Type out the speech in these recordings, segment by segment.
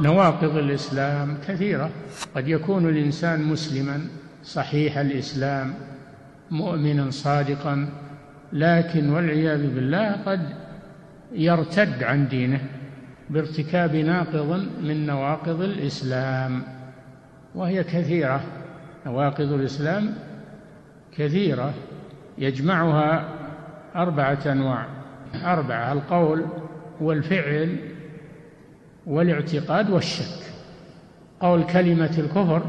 نواقض الإسلام كثيرة. قد يكون الإنسان مسلما صحيح الإسلام مؤمنا صادقا، لكن والعياذ بالله قد يرتد عن دينه بارتكاب ناقض من نواقض الإسلام، وهي كثيرة. نواقض الإسلام كثيرة يجمعها 4 أنواع: 4: القول والفعل والاعتقاد والشك. قول كلمة الكفر،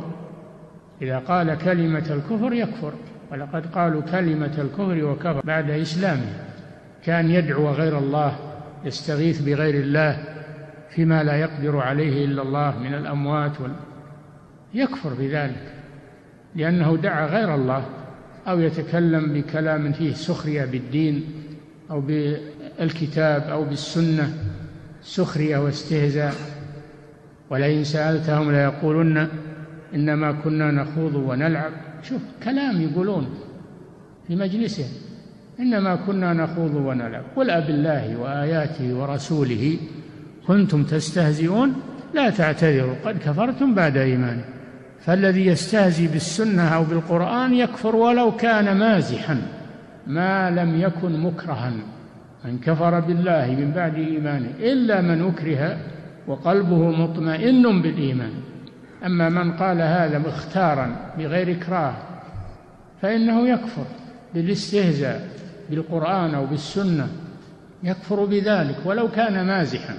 إذا قال كلمة الكفر يكفر، ولقد قالوا كلمة الكفر وكفر بعد إسلامه. كان يدعو غير الله، يستغيث بغير الله فيما لا يقدر عليه إلا الله من الأموات يكفر بذلك، لأنه دعا غير الله، أو يتكلم بكلام فيه سخرية بالدين أو بالكتاب أو بالسنة، سخرية واستهزاء. ولئن سألتهم ليقولن إنما كنا نخوض ونلعب. شوف كلام يقولون في مجلسهم: إنما كنا نخوض ونلعب، قل أبالله وآياته ورسوله كنتم تستهزئون لا تعتذروا قد كفرتم بعد إيمانكم. فالذي يستهزئ بالسنة أو بالقرآن يكفر ولو كان مازحا ما لم يكن مكرها. من كفر بالله من بعد إيمانه إلا من أكره وقلبه مطمئن بالإيمان. أما من قال هذا مختارا بغير إكراه فإنه يكفر بالاستهزاء بالقرآن أو بالسنة، يكفر بذلك ولو كان مازحا.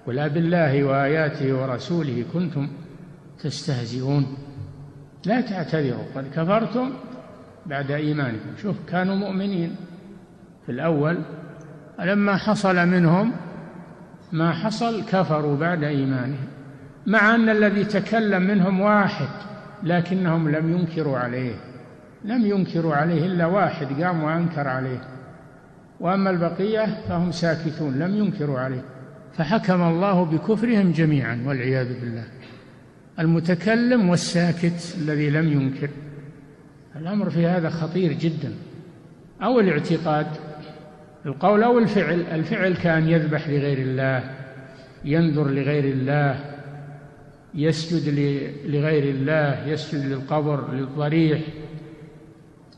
قل بالله وآياته ورسوله كنتم تستهزئون لا تعتذروا قد كفرتم بعد إيمانكم. شوف كانوا مؤمنين في الأول، لما حصل منهم ما حصل كفروا بعد إيمانهم، مع أن الذي تكلم منهم واحد لكنهم لم ينكروا عليه إلا واحد قام وأنكر عليه، وأما البقية فهم ساكتون لم ينكروا عليه، فحكم الله بكفرهم جميعا والعياذ بالله. المتكلم والساكت الذي لم ينكر. الأمر في هذا خطير جدا. أو الاعتقاد، القول أو الفعل. الفعل كان يذبح لغير الله، ينذر لغير الله، يسجد لغير الله، يسجد للقبر للضريح،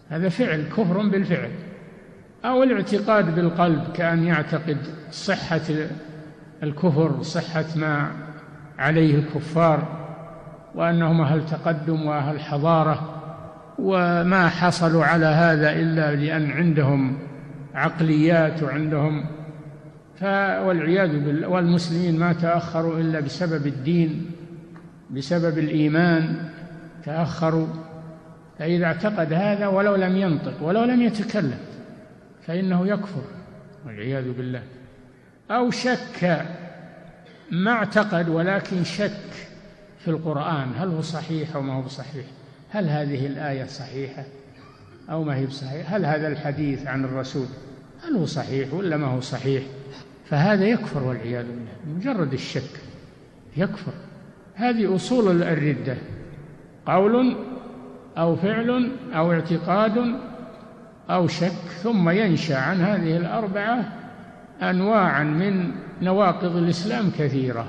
هذا فعل كفر بالفعل. أو الاعتقاد بالقلب، كأن يعتقد صحة الكفر، صحة ما عليه الكفار، وأنهم أهل تقدم وأهل حضارة، وما حصلوا على هذا إلا لأن عندهم عقليات وعندهم والعياذ بالله. والمسلمين ما تأخروا إلا بسبب الدين، بسبب الإيمان تأخروا. فإذا اعتقد هذا ولو لم ينطق ولو لم يتكلم فإنه يكفر والعياذ بالله. أو شك، ما اعتقد ولكن شك في القرآن، هل هو صحيح أو ما هو صحيح، هل هذه الآية صحيحة أو ما هي صحيحة، هل هذا الحديث عن الرسول هل هو صحيح ولا ما هو صحيح، فهذا يكفر والعياذ بالله. مجرد الشك يكفر. هذه أصول الردة: قول أو فعل أو اعتقاد أو شك. ثم ينشأ عن هذه الأربعة أنواعا من نواقض الإسلام كثيرة.